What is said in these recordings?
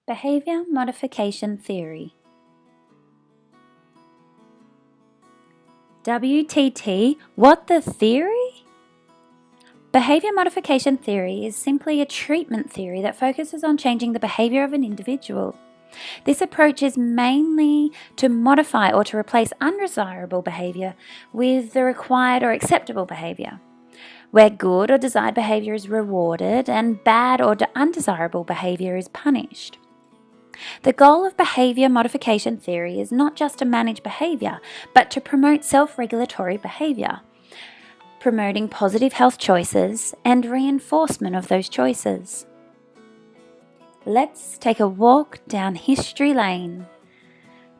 Behaviour Modification Theory. WTT, what the theory? Behaviour modification theory is simply a treatment theory that focuses on changing the behaviour of an individual. This approach is mainly to modify or to replace undesirable behaviour with the required or acceptable behaviour, where good or desired behaviour is rewarded and bad or undesirable behaviour is punished. The goal of behaviour modification theory is not just to manage behaviour, but to promote self-regulatory behaviour, promoting positive health choices and reinforcement of those choices. Let's take a walk down history lane.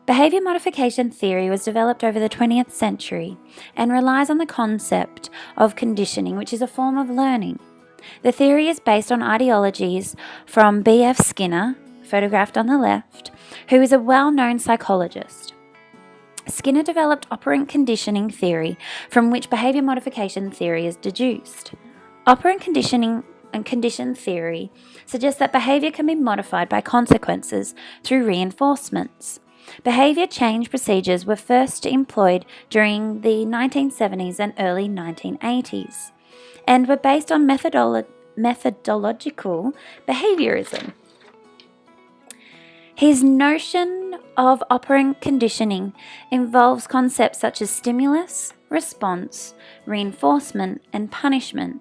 Behaviour modification theory was developed over the 20th century and relies on the concept of conditioning, which is a form of learning. The theory is based on ideologies from B.F. Skinner, photographed on the left, who is a well-known psychologist. Skinner developed operant conditioning theory, from which behaviour modification theory is deduced. Operant conditioning and condition theory suggests that behaviour can be modified by consequences through reinforcements. Behaviour change procedures were first employed during the 1970s and early 1980s, and were based on methodological behaviourism. His notion of operant conditioning involves concepts such as stimulus, response, reinforcement, and punishment.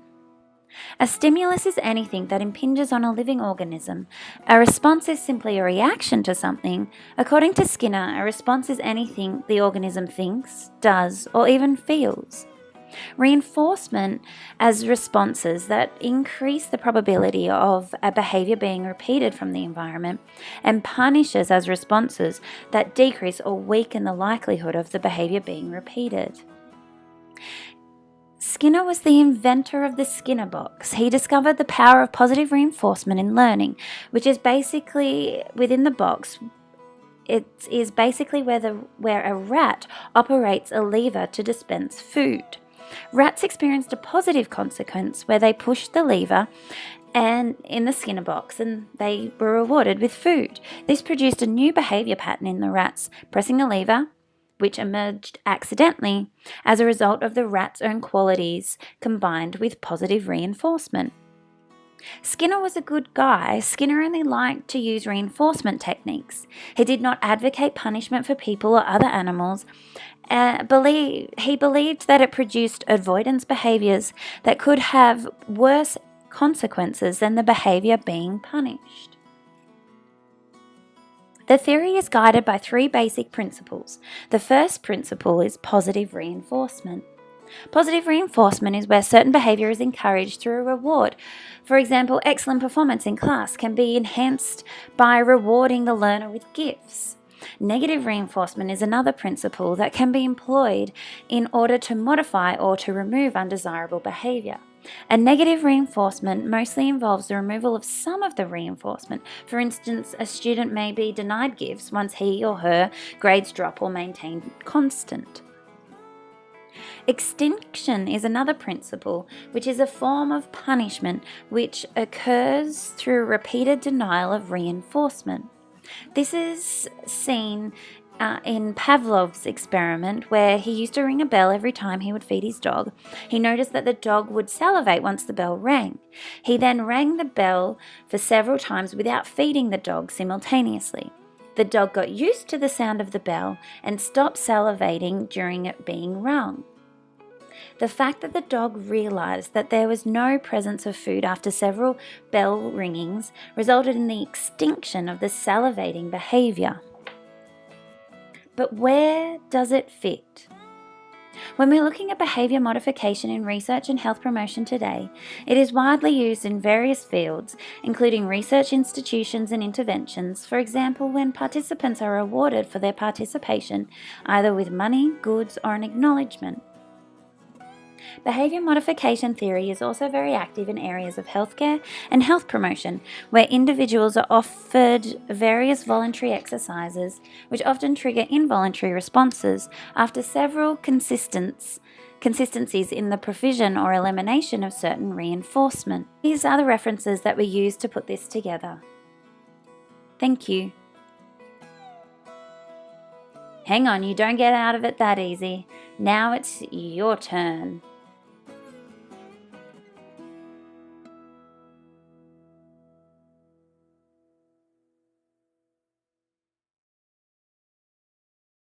A stimulus is anything that impinges on a living organism. A response is simply a reaction to something. According to Skinner, a response is anything the organism thinks, does, or even feels. Reinforcement as responses that increase the probability of a behaviour being repeated from the environment, and punishes as responses that decrease or weaken the likelihood of the behaviour being repeated. Skinner was the inventor of the Skinner box. He discovered the power of positive reinforcement in learning, which is basically within the box. It is basically where a rat operates a lever to dispense food. Rats experienced a positive consequence where they pushed the lever and in the Skinner box, and they were rewarded with food. This produced a new behaviour pattern in the rats, pressing the lever, which emerged accidentally as a result of the rat's own qualities combined with positive reinforcement. Skinner was a good guy. Skinner only liked to use reinforcement techniques. He did not advocate punishment for people or other animals. He believed that it produced avoidance behaviours that could have worse consequences than the behaviour being punished. The theory is guided by three basic principles. The first principle is positive reinforcement. Positive reinforcement is where certain behaviour is encouraged through a reward. For example, excellent performance in class can be enhanced by rewarding the learner with gifts. Negative reinforcement is another principle that can be employed in order to modify or to remove undesirable behaviour. A negative reinforcement mostly involves the removal of some of the reinforcement. For instance, a student may be denied gifts once he or her grades drop or maintain constant. Extinction is another principle, which is a form of punishment which occurs through repeated denial of reinforcement. This is seen in Pavlov's experiment, where he used to ring a bell every time he would feed his dog. He noticed that the dog would salivate once the bell rang. He then rang the bell for several times without feeding the dog simultaneously. The dog got used to the sound of the bell and stopped salivating during it being rung. The fact that the dog realised that there was no presence of food after several bell ringings resulted in the extinction of the salivating behaviour. But where does it fit? When we're looking at behaviour modification in research and health promotion today, it is widely used in various fields, including research institutions and interventions. For example, when participants are rewarded for their participation, either with money, goods, or an acknowledgement. Behaviour modification theory is also very active in areas of healthcare and health promotion, where individuals are offered various voluntary exercises, which often trigger involuntary responses after several consistencies in the provision or elimination of certain reinforcement. These are the references that we use to put this together. Thank you. Hang on, you don't get out of it that easy. Now it's your turn.